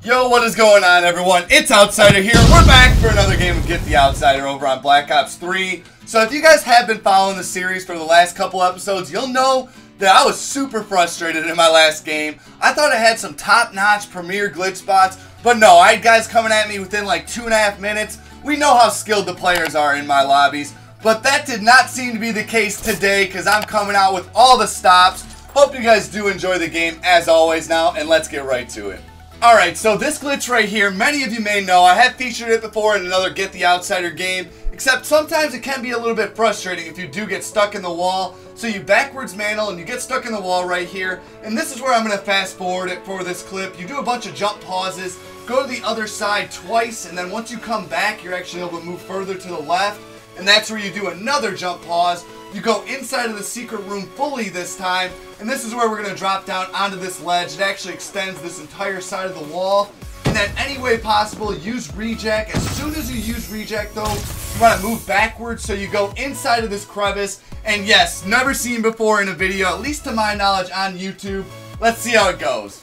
Yo, what is going on, everyone? It's Outsider here. We're back for another game of Get the Outsider over on Black Ops 3. So if you guys have been following the series for the last couple episodes, you'll know that I was super frustrated in my last game. I thought I had some top-notch premier glitch spots, but no, I had guys coming at me within like 2.5 minutes. We know how skilled the players are in my lobbies, but that did not seem to be the case today because I'm coming out with all the stops. Hope you guys do enjoy the game as always now, and let's get right to it. Alright, so this glitch right here, many of you may know, I have featured it before in another Get the Outsider game, except sometimes it can be a little bit frustrating if you do get stuck in the wall. So you backwards mantle and you get stuck in the wall right here, and this is where I'm going to fast forward it for this clip. You do a bunch of jump pauses, go to the other side twice, and then once you come back, you're actually able to move further to the left, and that's where you do another jump pause. You go inside of the secret room fully this time, and this is where we're going to drop down onto this ledge. It actually extends this entire side of the wall. And then any way possible, use rejack. As soon as you use rejack though, you want to move backwards so you go inside of this crevice. And yes, never seen before in a video, at least to my knowledge on YouTube. Let's see how it goes.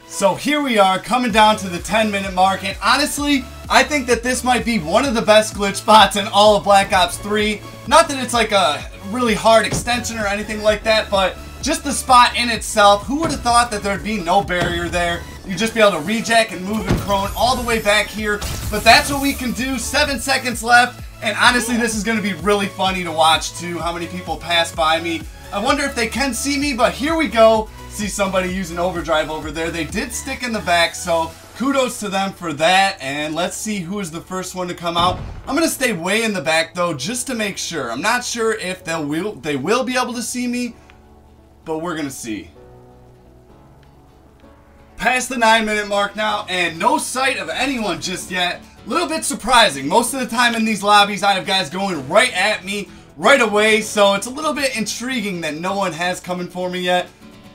So here we are coming down to the 10-minute mark, and honestly, I think that this might be one of the best glitch spots in all of Black Ops 3. Not that it's like a really hard extension or anything like that, but just the spot in itself, who would have thought that there'd be no barrier there? You'd just be able to rejack and move and prone all the way back here, but that's what we can do. 7 seconds left, and honestly, this is going to be really funny to watch too, how many people pass by me. I wonder if they can see me, but here we go. See somebody using overdrive over there. They did stick in the back, so kudos to them for that. And let's see who is the first one to come out. I'm going to stay way in the back though, just to make sure. I'm not sure if they will be able to see me, but we're going to see. Past the 9-minute mark now, and no sight of anyone just yet. A little bit surprising. Most of the time in these lobbies, I have guys going right at me right away, so it's a little bit intriguing that no one has coming for me yet.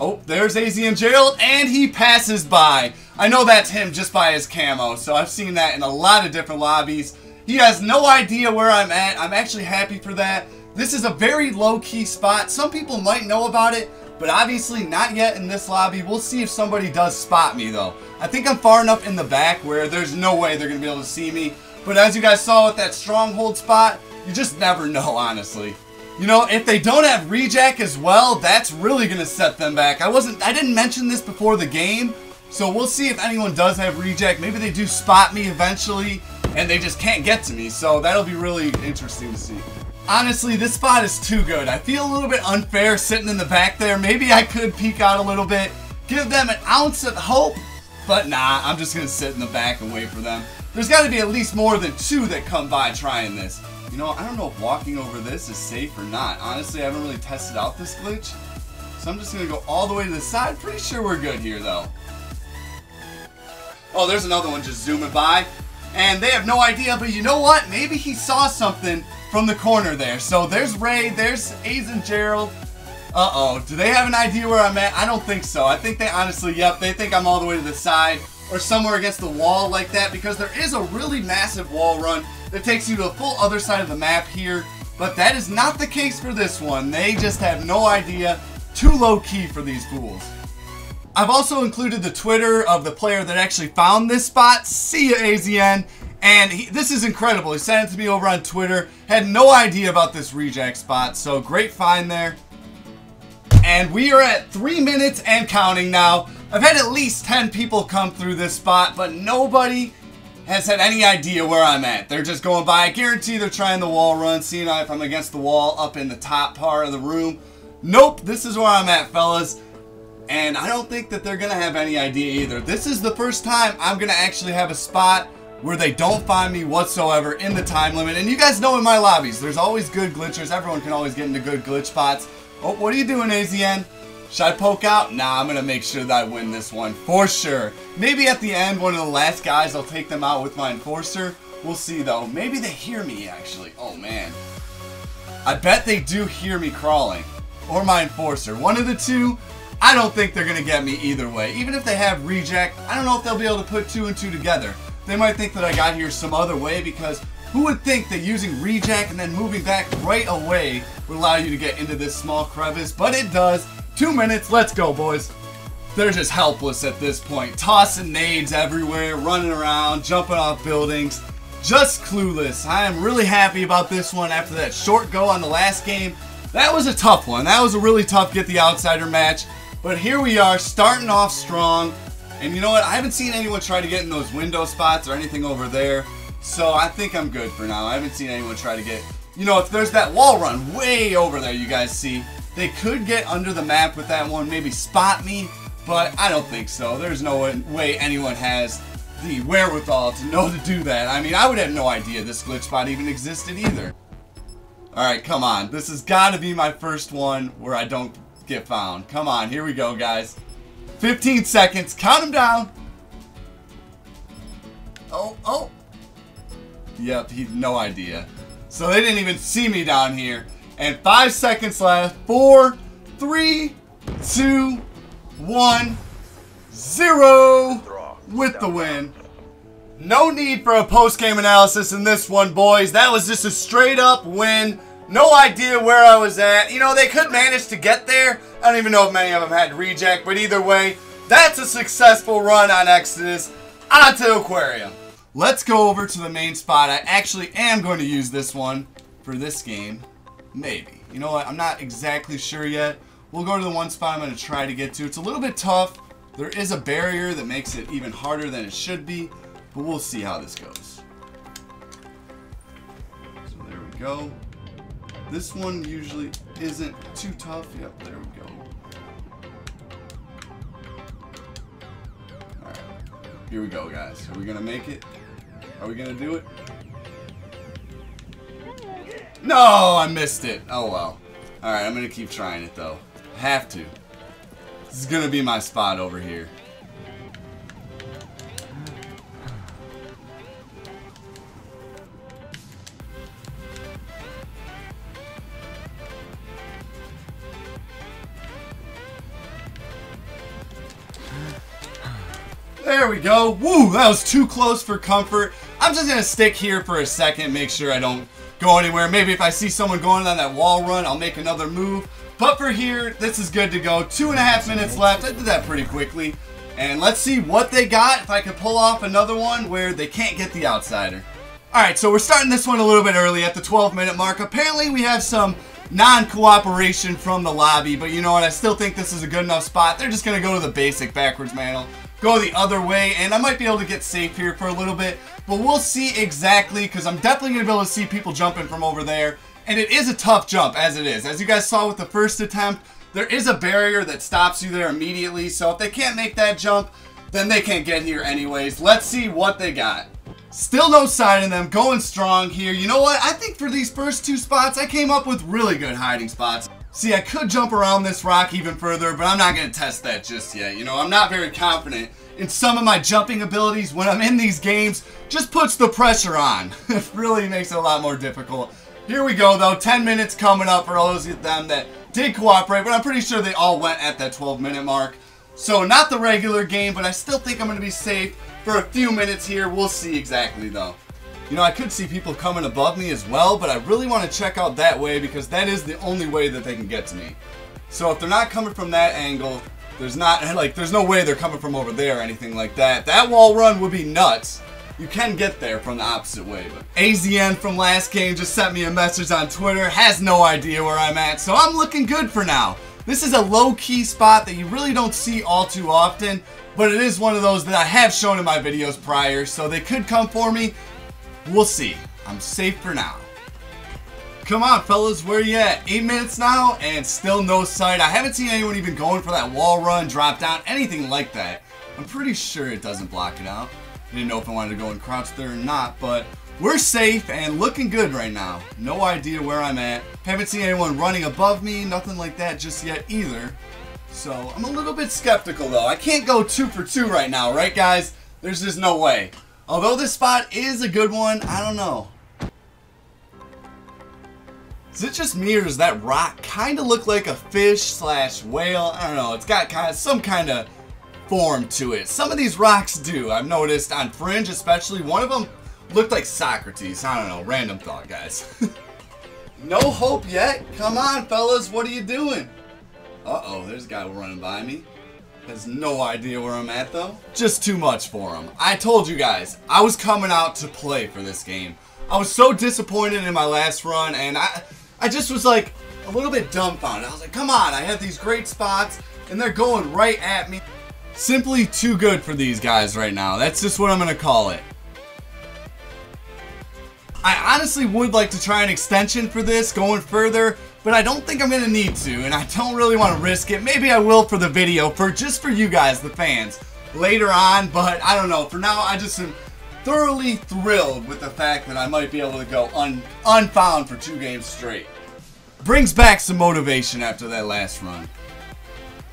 Oh, there's AZ and Gerald, and he passes by. I know that's him just by his camo, so I've seen that in a lot of different lobbies. He has no idea where I'm at. I'm actually happy for that. This is a very low-key spot. Some people might know about it, but obviously not yet in this lobby. We'll see if somebody does spot me, though. I think I'm far enough in the back where there's no way they're going to be able to see me. But as you guys saw with that stronghold spot, you just never know, honestly. You know, if they don't have rejack as well, that's really going to set them back. I didn't mention this before the game, so we'll see if anyone does have rejack. Maybe they do spot me eventually, and they just can't get to me, so that'll be really interesting to see. Honestly, this spot is too good. I feel a little bit unfair sitting in the back there. Maybe I could peek out a little bit, give them an ounce of hope, but nah, I'm just going to sit in the back and wait for them. There's got to be at least more than 2 that come by trying this. You know, I don't know if walking over this is safe or not. Honestly, I haven't really tested out this glitch. So I'm just going to go all the way to the side. Pretty sure we're good here, though. Oh, there's another one just zooming by. And they have no idea, but you know what? Maybe he saw something from the corner there. So there's Ray, there's AZ and Gerald. Uh-oh, do they have an idea where I'm at? I don't think so. I think they honestly, yep, they think I'm all the way to the side or somewhere against the wall like that, because there is a really massive wall run that takes you to the full other side of the map here, but that is not the case for this one. They just have no idea. Too low-key for these fools. I've also included the Twitter of the player that actually found this spot. See ya, AZN. And this is incredible. He sent it to me over on Twitter. Had no idea about this rejack spot, so great find there. And we are at 3 minutes and counting now. I've had at least 10 people come through this spot, but nobody has had any idea where I'm at. They're just going by. I guarantee they're trying the wall run, seeing if I'm against the wall up in the top part of the room. Nope, this is where I'm at, fellas. And I don't think that they're going to have any idea either. This is the first time I'm going to actually have a spot where they don't find me whatsoever in the time limit. And you guys know in my lobbies, there's always good glitchers. Everyone can always get into good glitch spots. Oh, what are you doing, AZN? Should I poke out? Nah, I'm going to make sure that I win this one for sure. Maybe at the end, one of the last guys, I'll take them out with my enforcer. We'll see, though. Maybe they hear me, actually. Oh, man. I bet they do hear me crawling. Or my enforcer. One of the two. I don't think they're going to get me either way. Even if they have rejack, I don't know if they'll be able to put 2 and 2 together. They might think that I got here some other way, because who would think that using rejack and then moving back right away would allow you to get into this small crevice? But it does. 2 minutes. Let's go, boys. they're just helpless at this point. Tossing nades everywhere, running around, jumping off buildings. Just clueless. I am really happy about this one after that short go on the last game. That was a tough one. That was a really tough get the outsider match. But here we are, starting off strong. And you know what? I haven't seen anyone try to get in those window spots or anything over there. So I think I'm good for now. I haven't seen anyone try to get... You know, if there's that wall run way over there, you guys see, they could get under the map with that one, maybe spot me. But I don't think so. There's no way anyone has the wherewithal to know to do that. I mean, I would have no idea this glitch spot even existed either. Alright, come on. This has got to be my first one where I don't get found. Come on, here we go, guys. 15 seconds. Count them down. Oh. Yep, he no idea. So they didn't even see me down here. And 5 seconds left. 4, 3, 2, 1, 0 with the win. No need for a post-game analysis in this one, boys. That was just a straight-up win. No idea where I was at. You know, they could manage to get there. I don't even know if many of them had reject, but either way, that's a successful run on Exodus. On to Aquarium. Let's go over to the main spot. I actually am going to use this one for this game. Maybe. You know what? I'm not exactly sure yet. We'll go to the one spot I'm going to try to get to. It's a little bit tough. There is a barrier that makes it even harder than it should be, but we'll see how this goes. So there we go. This one usually isn't too tough. Yep, there we go. Alright, here we go, guys. Are we going to make it? Are we going to do it? No, I missed it. Oh, well. Alright, I'm going to keep trying it, though. I have to. This is going to be my spot over here. There we go. Woo, that was too close for comfort. I'm just going to stick here for a second, make sure I don't go anywhere. Maybe if I see someone going on that wall run, I'll make another move. But for here, this is good to go. 2.5 minutes left. I did that pretty quickly. And let's see what they got. If I can pull off another one where they can't get the outsider. Alright, so we're starting this one a little bit early at the 12-minute mark. Apparently, we have some non-cooperation from the lobby. But you know what? I still think this is a good enough spot. They're just going to go to the basic backwards mantle. Go the other way. And I might be able to get safe here for a little bit. But we'll see exactly. Because I'm definitely going to be able to see people jumping from over there. And it is a tough jump, as it is. As you guys saw with the first attempt, there is a barrier that stops you there immediately. So if they can't make that jump, then they can't get here anyways. Let's see what they got. Still no sign in them. Going strong here. You know what? I think for these first two spots, I came up with really good hiding spots. See, I could jump around this rock even further, but I'm not going to test that just yet. You know, I'm not very confident in some of my jumping abilities when I'm in these games. Just puts the pressure on. It really makes it a lot more difficult. Here we go, though. 10 minutes coming up for those of them that did cooperate, but I'm pretty sure they all went at that 12-minute mark. So not the regular game, but I still think I'm going to be safe for a few minutes here. We'll see exactly, though. You know, I could see people coming above me as well, but I really want to check out that way because that is the only way that they can get to me. So if they're not coming from that angle, there's no way they're coming from over there or anything like that. That wall run would be nuts. You can get there from the opposite way, but AZN from last game just sent me a message on Twitter, has no idea where I'm at, so I'm looking good for now. This is a low-key spot that you really don't see all too often, but it is one of those that I have shown in my videos prior, so they could come for me. We'll see. I'm safe for now. Come on, fellas, where you at? 8 minutes now, and still no sight. I haven't seen anyone even going for that wall run, drop down, anything like that. I'm pretty sure it doesn't block it out. I didn't know if I wanted to go and crouch there or not, but we're safe and looking good right now. No idea where I'm at. Haven't seen anyone running above me, nothing like that just yet either. So I'm a little bit skeptical though. I can't go 2 for 2 right now, right guys? There's just no way. Although this spot is a good one, I don't know. Is it just me or does that rock kind of look like a fish slash whale? I don't know. It's got some kind of form to it. Some of these rocks do. I've noticed on Fringe especially. One of them looked like Socrates. I don't know. Random thought, guys. No hope yet? Come on, fellas. What are you doing? Uh-oh. There's a guy running by me. Has no idea where I'm at though. Just too much for him. I told you guys, I was coming out to play for this game. I was so disappointed in my last run, and I just was like a little bit dumbfounded. I was like, come on, I have these great spots and they're going right at me. Simply too good for these guys right now. That's just what I'm gonna call it. I honestly would like to try an extension for this going further, but I don't think I'm going to need to, and I don't really want to risk it. Maybe I will for the video, just for you guys, the fans, later on, but I don't know. For now, I just am thoroughly thrilled with the fact that I might be able to go unfound for 2 games straight. Brings back some motivation after that last run.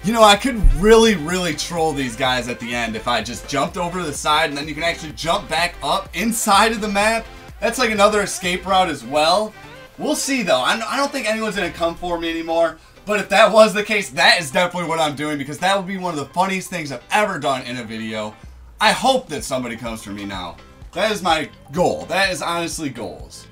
You know, I could really troll these guys at the end if I just jumped over to the side, and then you can actually jump back up inside of the map. That's like another escape route as well. We'll see though. I don't think anyone's going to come for me anymore. But if that was the case, that is definitely what I'm doing, because that would be one of the funniest things I've ever done in a video. I hope that somebody comes for me now. That is my goal. That is honestly goals.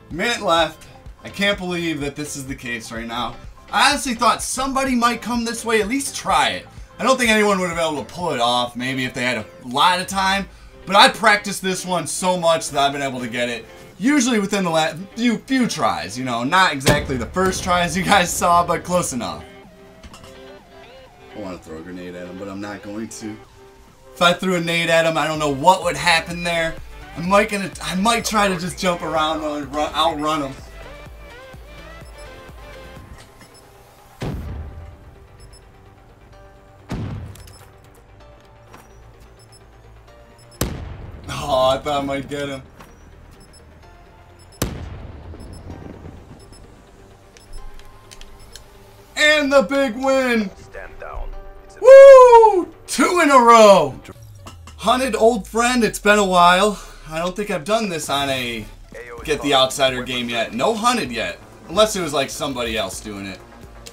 Minute left. I can't believe that this is the case right now. I honestly thought somebody might come this way, at least try it. I don't think anyone would have been able to pull it off, maybe if they had a lot of time. But I practiced this one so much that I've been able to get it usually within the last few tries. You know, not exactly the first tries you guys saw, but close enough. I want to throw a grenade at him, but I'm not going to. If I threw a nade at him, I don't know what would happen there. I might try to just jump around though and outrun him. Oh, I thought I might get him. And the big win! Stand down. Woo! 2 in a row! Hunted old friend, it's been a while. I don't think I've done this on a Get the Outsider game yet. No hunted yet. Unless it was like somebody else doing it.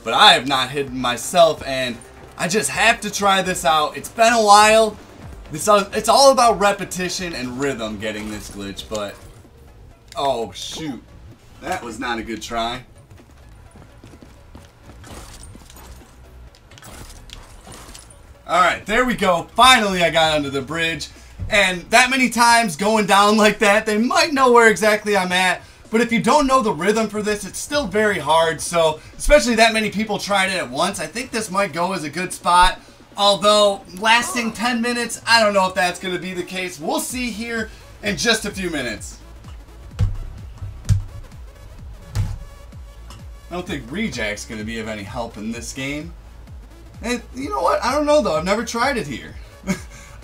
But I have not hidden myself, and I just have to try this out. It's been a while. It's all about repetition and rhythm getting this glitch, but oh shoot, that was not a good try. Alright, there we go. Finally I got under the bridge, and that many times going down like that, they might know where exactly I'm at, but if you don't know the rhythm for this, it's still very hard. So especially that many people tried it at once, I think this might go as a good spot. Although, lasting 10 minutes, I don't know if that's going to be the case. We'll see here in just a few minutes. I don't think Rejack's going to be of any help in this game. And you know what? I don't know though. I've never tried it here.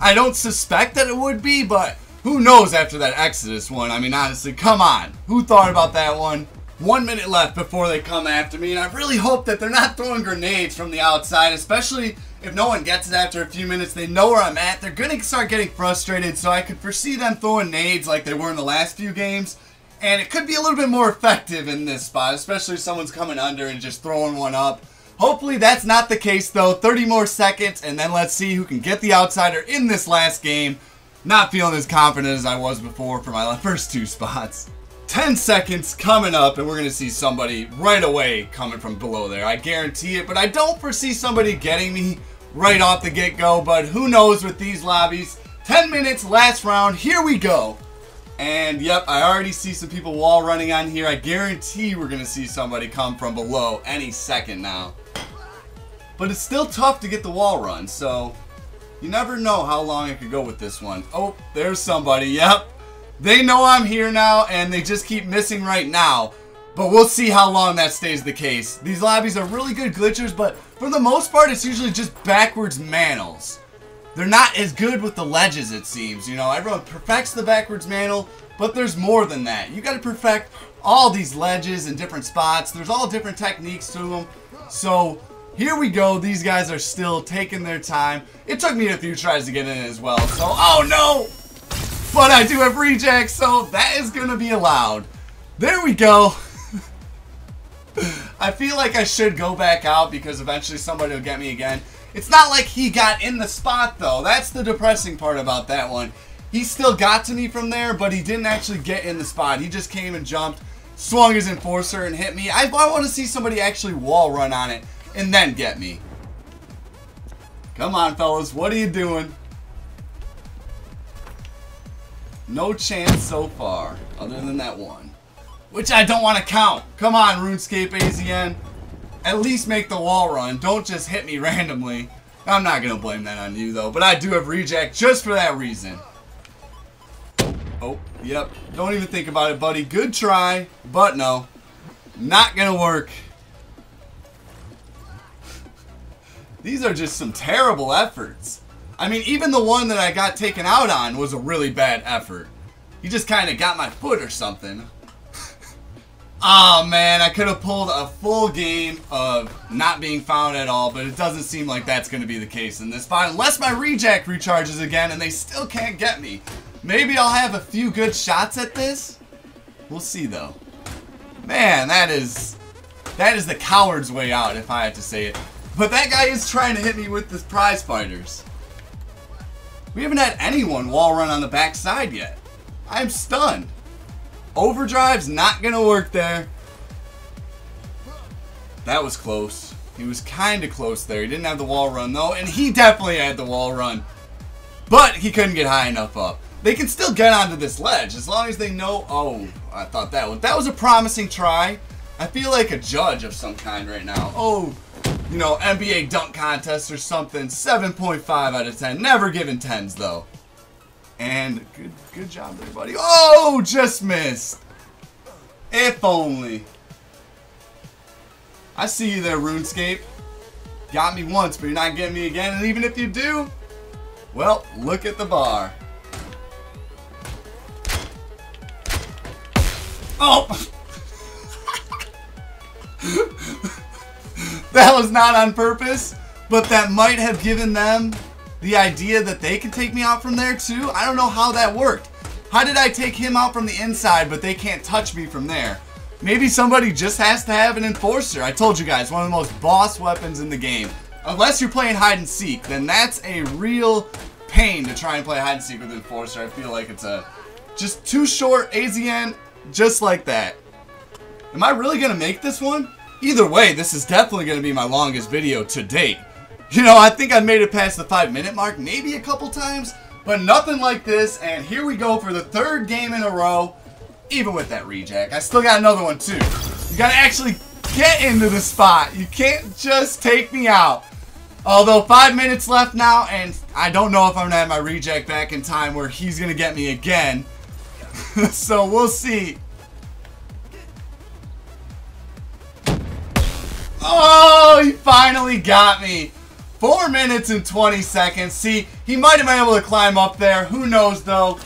I don't suspect that it would be, but who knows after that Exodus one. I mean, honestly, come on. Who thought about that one? 1 minute left before they come after me, and I really hope that they're not throwing grenades from the outside, especially if no one gets it after a few minutes. They know where I'm at. They're going to start getting frustrated, so I could foresee them throwing nades like they were in the last few games. And it could be a little bit more effective in this spot, especially if someone's coming under and just throwing one up. Hopefully that's not the case though. 30 more seconds, and then let's see who can get the outsider in this last game. Not feeling as confident as I was before for my first 2 spots. 10 seconds coming up, and we're going to see somebody right away coming from below there. I guarantee it, but I don't foresee somebody getting me right off the get-go, but who knows with these lobbies. 10 minutes, last round, here we go. And yep, I already see some people wall running on here. I guarantee we're going to see somebody come from below any second now. But it's still tough to get the wall run, so you never know how long I could go with this one. Oh, there's somebody, yep. They know I'm here now, and they just keep missing right now. But we'll see how long that stays the case. These lobbies are really good glitchers, but for the most part, it's usually just backwards manals. They're not as good with the ledges, it seems. You know, everyone perfects the backwards mantle, but there's more than that. You got to perfect all these ledges in different spots. There's all different techniques to them. So here we go. These guys are still taking their time. It took me a few tries to get in as well. So, oh no! But I do have Rejack, so that is going to be allowed. There we go. I feel like I should go back out because eventually somebody will get me again. It's not like he got in the spot, though. That's the depressing part about that one. He still got to me from there, but he didn't actually get in the spot. He just came and jumped, swung his Enforcer, and hit me. I want to see somebody actually wall run on it and then get me. Come on, fellas. What are you doing? No chance so far, other than that one. Which I don't want to count. Come on, RuneScape AZN. At least make the wall run. Don't just hit me randomly. I'm not going to blame that on you, though. But I do have reject just for that reason. Oh, yep. Don't even think about it, buddy. Good try, but no. Not going to work. These are just some terrible efforts. I mean, even the one that I got taken out on was a really bad effort. He just kind of got my foot or something. Oh man, I could have pulled a full game of not being found at all, but it doesn't seem like that's going to be the case in this fight. Unless my reject recharges again and they still can't get me. Maybe I'll have a few good shots at this. We'll see though. Man, that is the coward's way out, if I had to say it. But that guy is trying to hit me with the prize fighters. We haven't had anyone wall run on the backside yet. I'm stunned. Overdrive's not going to work there. That was close. He was kind of close there. He didn't have the wall run, though. And he definitely had the wall run. But he couldn't get high enough up. They can still get onto this ledge as long as they know... Oh, I thought that was a promising try. I feel like a judge of some kind right now. Oh, you know, NBA dunk contest or something. 7.5 out of 10. Never given 10s, though. And good job there, buddy. Oh, just missed. If only. I see you there, RuneScape. Got me once, but you're not getting me again. And even if you do, well, look at the bar. Oh! That was not on purpose, but that might have given them the idea that they can take me out from there too. I don't know how that worked. How did I take him out from the inside, but they can't touch me from there? Maybe somebody just has to have an enforcer. I told you guys, one of the most boss weapons in the game. Unless you're playing hide and seek, then that's a real pain to try and play hide and seek with enforcer. I feel like it's just too short. AZN, just like that. Am I really gonna make this one? Either way, this is definitely gonna be my longest video to date. You know, I think I made it past the 5-minute mark, maybe a couple times, but nothing like this, and here we go for the third game in a row, even with that reject. I still got another one, too. You gotta actually get into the spot. You can't just take me out. Although, 5 minutes left now, and I don't know if I'm gonna have my reject back in time where he's gonna get me again. So, we'll see. Oh, he finally got me. 4 minutes and 20 seconds. See, he might have been able to climb up there. Who knows, though.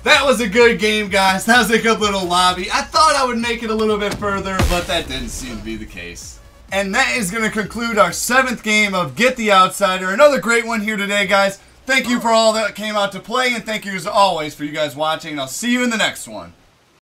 That was a good game, guys. That was a good little lobby. I thought I would make it a little bit further, but that didn't seem to be the case. And that is going to conclude our 7th game of Get the Outsider. Another great one here today, guys. Thank you for all that came out to play, and thank you as always for you guys watching. I'll see you in the next one.